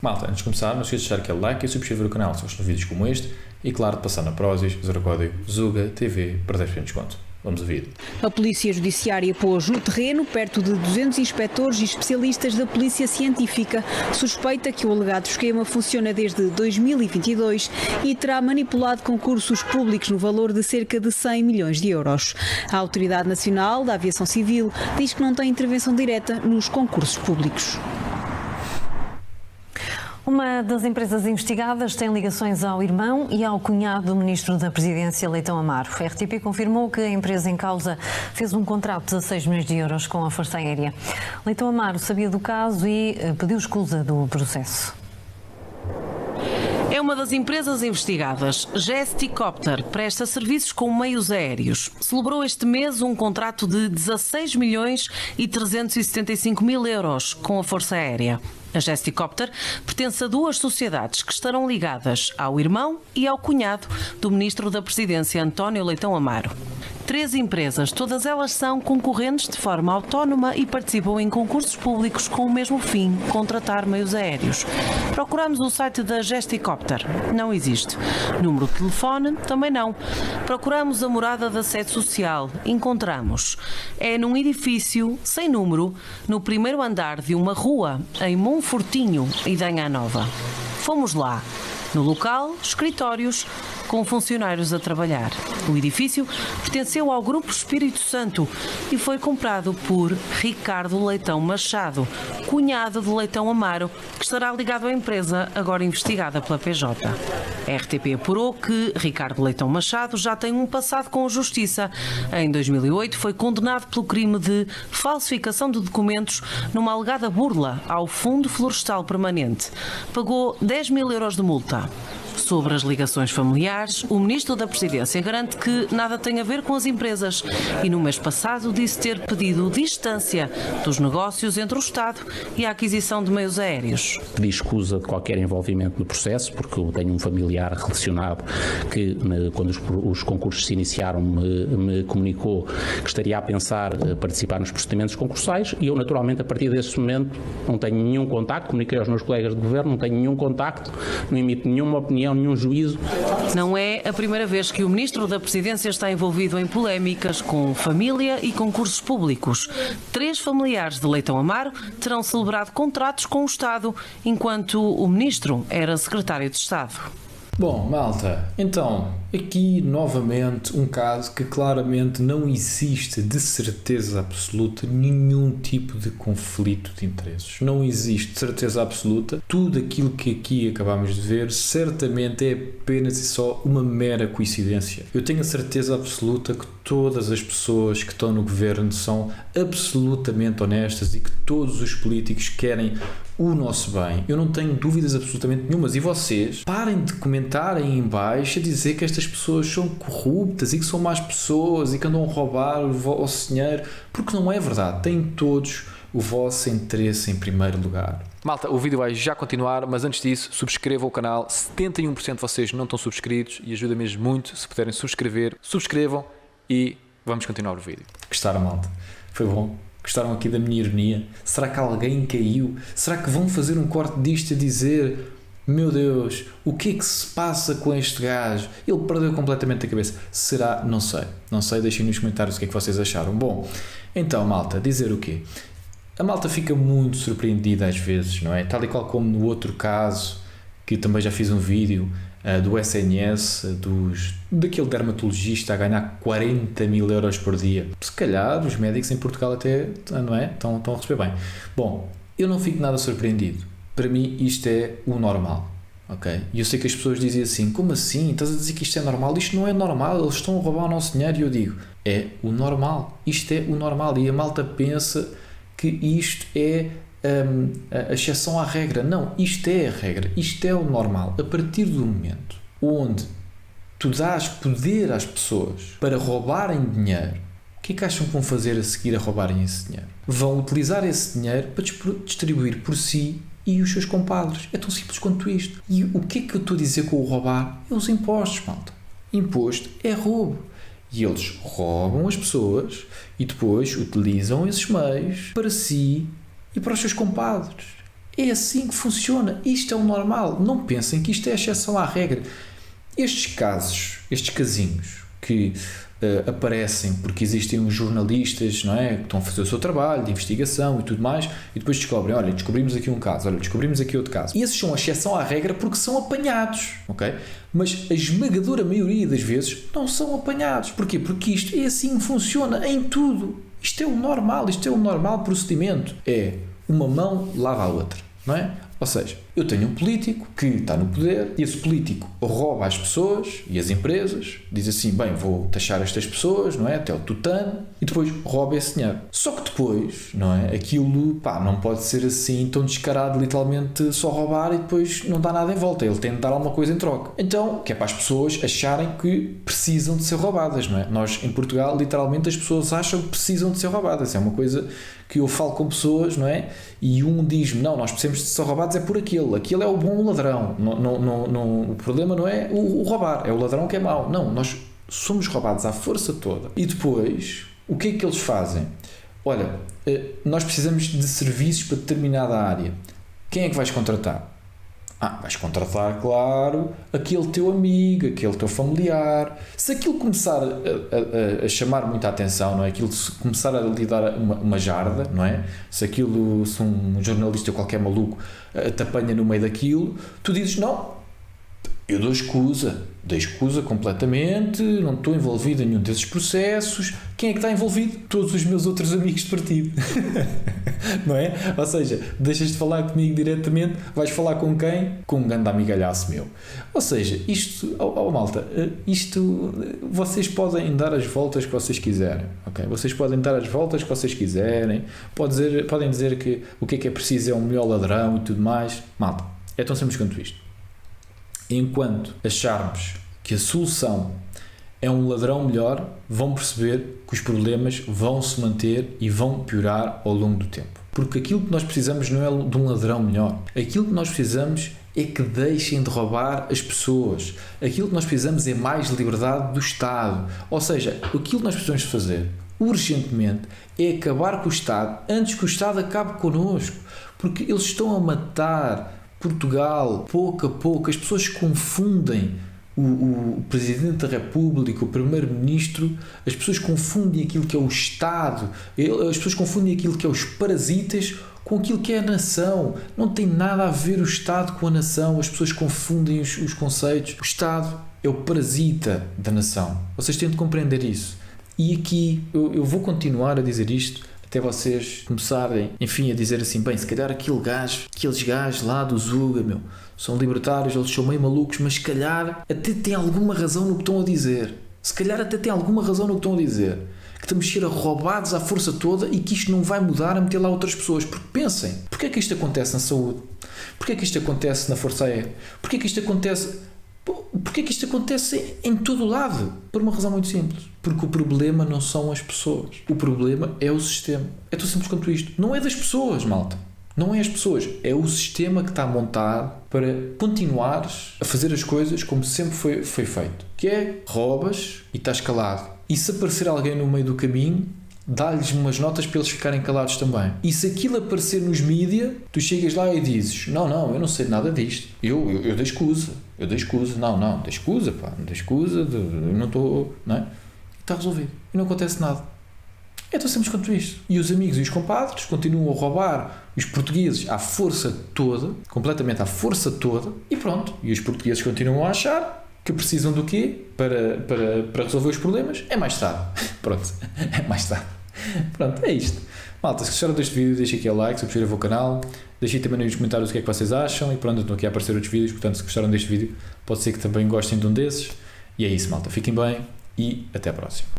Malta, antes de começar, não se esqueça de deixar aquele like e subscrever o canal se gostam de vídeos como este e, claro, de passar na Prozis, usar o código ZUGATV para 10% de desconto. Vamos ao vídeo. A Polícia Judiciária pôs no terreno perto de 200 inspectores e especialistas da Polícia Científica. Suspeita que o alegado esquema funciona desde 2022 e terá manipulado concursos públicos no valor de cerca de 100 milhões de euros. A Autoridade Nacional da Aviação Civil diz que não tem intervenção direta nos concursos públicos. Uma das empresas investigadas tem ligações ao irmão e ao cunhado do Ministro da Presidência, Leitão Amaro. A RTP confirmou que a empresa em causa fez um contrato de 16 milhões de euros com a Força Aérea. Leitão Amaro sabia do caso e pediu escusa do processo. É uma das empresas investigadas. Gesticopter presta serviços com meios aéreos. Celebrou este mês um contrato de 16 milhões e 375 mil euros com a Força Aérea. A Gesticopter pertence a duas sociedades que estarão ligadas ao irmão e ao cunhado do Ministro da Presidência, António Leitão Amaro. 3 empresas, todas elas são concorrentes de forma autónoma e participam em concursos públicos com o mesmo fim, contratar meios aéreos. Procuramos o site da Gesticopter. Não existe. Número de telefone? Também não. Procuramos a morada da sede social. Encontramos. É num edifício sem número, no primeiro andar de uma rua, em Monfortinho, Idanha Nova. Fomos lá. No local, escritórios com funcionários a trabalhar. O edifício pertenceu ao Grupo Espírito Santo e foi comprado por Ricardo Leitão Machado, cunhado de Leitão Amaro, que estará ligado à empresa agora investigada pela PJ. A RTP apurou que Ricardo Leitão Machado já tem um passado com a Justiça. Em 2008 foi condenado pelo crime de falsificação de documentos numa alegada burla ao Fundo Florestal Permanente. Pagou 10 mil euros de multa. Sobre as ligações familiares, o Ministro da Presidência garante que nada tem a ver com as empresas e no mês passado disse ter pedido distância dos negócios entre o Estado e a aquisição de meios aéreos. Pedi escusa de qualquer envolvimento no processo, porque eu tenho um familiar relacionado que, quando os concursos se iniciaram, me comunicou que estaria a pensar participar nos procedimentos concursais e eu, naturalmente, a partir desse momento não tenho nenhum contacto, comuniquei aos meus colegas de governo, não tenho nenhum contacto, não emito nenhuma opinião, nenhum juízo. Não é a primeira vez que o Ministro da Presidência está envolvido em polémicas com família e concursos públicos. 3 familiares de Leitão Amaro terão celebrado contratos com o Estado, enquanto o Ministro era Secretário de Estado. Bom, malta, então, aqui novamente um caso que claramente não existe de certeza absoluta nenhum tipo de conflito de interesses. Não existe de certeza absoluta. Tudo aquilo que aqui acabamos de ver certamente é apenas e só uma mera coincidência. Eu tenho a certeza absoluta que todas as pessoas que estão no governo são absolutamente honestas e que todos os políticos querem o nosso bem. Eu não tenho dúvidas absolutamente nenhumas. E vocês parem de comentarem em baixo a dizer que estas pessoas são corruptas e que são más pessoas e que andam a roubar o vosso dinheiro, porque não é verdade. Têm todos o vosso interesse em primeiro lugar. Malta, o vídeo vai já continuar, mas antes disso, subscrevam o canal. 71% de vocês não estão subscritos e ajuda mesmo muito se puderem subscrever. Subscrevam e vamos continuar o vídeo. Gostaram, malta? Foi bom? Gostaram aqui da minha ironia? Será que alguém caiu? Será que vão fazer um corte disto a dizer: meu Deus, o que é que se passa com este gajo? Ele perdeu completamente a cabeça. Será? Não sei. Não sei, deixem nos comentários o que é que vocês acharam. Bom, então, malta, dizer o quê? A malta fica muito surpreendida às vezes, não é? Tal e qual como no outro caso, que também já fiz um vídeo do SNS, daquele dermatologista a ganhar 40 mil euros por dia. Se calhar os médicos em Portugal até, não é? Estão a receber bem. Bom, eu não fico nada surpreendido. Para mim isto é o normal, ok? E eu sei que as pessoas dizem assim: como assim? Estás a dizer que isto é normal? Isto não é normal, eles estão a roubar o nosso dinheiro. E eu digo: é o normal. Isto é o normal. E a malta pensa que isto é a exceção à regra. Não, isto é a regra, isto é o normal. A partir do momento onde tu dás poder às pessoas para roubarem dinheiro, o que é que acham que vão fazer a seguir a roubarem esse dinheiro? Vão utilizar esse dinheiro para distribuir por si e os seus compadres. É tão simples quanto isto. E o que é que eu estou a dizer com o roubar? É os impostos, malta. Imposto é roubo. E eles roubam as pessoas e depois utilizam esses meios para si e para os seus compadres. É assim que funciona. Isto é o normal. Não pensem que isto é exceção à regra. Estes casos, estes casinhos que aparecem porque existem uns jornalistas, não é, que estão a fazer o seu trabalho de investigação e tudo mais, e depois descobrem, olha, descobrimos aqui um caso, olha, descobrimos aqui outro caso. E esses são a exceção à regra porque são apanhados, ok? Mas a esmagadora maioria das vezes não são apanhados. Porquê? Porque isto é assim que funciona em tudo. Isto é o normal, isto é o normal procedimento. É uma mão lava a outra, não é? Ou seja, eu tenho um político que está no poder e esse político rouba as pessoas e as empresas, diz assim, bem, vou taxar estas pessoas, não é? Até o tutano, e depois rouba esse dinheiro. Só que depois, não é? Aquilo, pá, não pode ser assim tão descarado, literalmente só roubar e depois não dá nada em volta. Ele tem de dar alguma coisa em troca. Então, que é para as pessoas acharem que precisam de ser roubadas, não é? Nós, em Portugal, literalmente as pessoas acham que precisam de ser roubadas. É uma coisa que eu falo com pessoas, não é? E um diz-me, não, nós precisamos de ser roubados é por aquele é o bom ladrão. O problema não é o roubar, é o ladrão que é mau. Não, nós somos roubados à força toda. E depois, o que é que eles fazem? Olha, nós precisamos de serviços para determinada área. Quem é que vais contratar? Vais contratar, claro, aquele teu amigo, aquele teu familiar. Se aquilo começar a chamar muita atenção, não é? Aquilo se começar a lhe dar uma jarda, não é? Se um jornalista qualquer maluco te apanha no meio daquilo, tu dizes, não, eu dou escusa completamente, não estou envolvido em nenhum desses processos. Quem é que está envolvido? Todos os meus outros amigos de partido. Não é? Ou seja, deixas de falar comigo diretamente, vais falar com quem? Com um grande amigalhaço meu. Ou seja, isto, malta, isto, vocês podem dar as voltas que vocês quiserem, ok? Vocês podem dar as voltas que vocês quiserem, podem dizer que o que é preciso é um melhor ladrão e tudo mais. Malta, é tão simples quanto isto. Enquanto acharmos que a solução é um ladrão melhor, vão perceber que os problemas vão se manter e vão piorar ao longo do tempo. Porque aquilo que nós precisamos não é de um ladrão melhor. Aquilo que nós precisamos é que deixem de roubar as pessoas. Aquilo que nós precisamos é mais liberdade do Estado. Ou seja, aquilo que nós precisamos fazer urgentemente é acabar com o Estado antes que o Estado acabe connosco. Porque eles estão a matar Portugal, pouco a pouco. As pessoas confundem o Presidente da República, o Primeiro-Ministro, as pessoas confundem aquilo que é o Estado, as pessoas confundem aquilo que é os parasitas com aquilo que é a nação. Não tem nada a ver o Estado com a nação, as pessoas confundem os conceitos. O Estado é o parasita da nação. Vocês têm de compreender isso. E aqui eu vou continuar a dizer isto até vocês começarem, enfim, a dizer assim, bem, se calhar aqueles gajos lá do Zuga, são libertários, eles são meio malucos, mas se calhar até têm alguma razão no que estão a dizer. Se calhar até têm alguma razão no que estão a dizer. Que estamos a ser roubados à força toda e que isto não vai mudar a meter lá outras pessoas. Porque pensem, porquê é que isto acontece na saúde? Porquê é que isto acontece na Força Aérea? Porquê é que isto acontece em todo o lado? Por uma razão muito simples. Porque o problema não são as pessoas. O problema é o sistema. É tão simples quanto isto. Não é das pessoas, malta. Não é as pessoas. É o sistema que está montado para continuares a fazer as coisas como sempre foi feito. Que é, roubas e estás calado. E se aparecer alguém no meio do caminho, dá-lhes umas notas para eles ficarem calados também. E se aquilo aparecer nos mídia, tu chegas lá e dizes, não, eu não sei nada disto. Eu dei escusa. Não, dei escusa, eu não estou, não é? E está resolvido. E não acontece nada. É tão simples quanto isto. E os amigos e os compadres continuam a roubar os portugueses à força toda, completamente à força toda, e pronto. E os portugueses continuam a achar que precisam do quê para resolver os problemas? É mais tarde. Pronto, é mais tarde. Pronto, é isto. Malta, se gostaram deste vídeo, deixem aqui o like, subscrevam o canal, deixem também nos comentários o que é que vocês acham, e pronto, estão aqui a aparecer outros vídeos, portanto, se gostaram deste vídeo, pode ser que também gostem de um desses. E é isso, malta. Fiquem bem e até a próxima.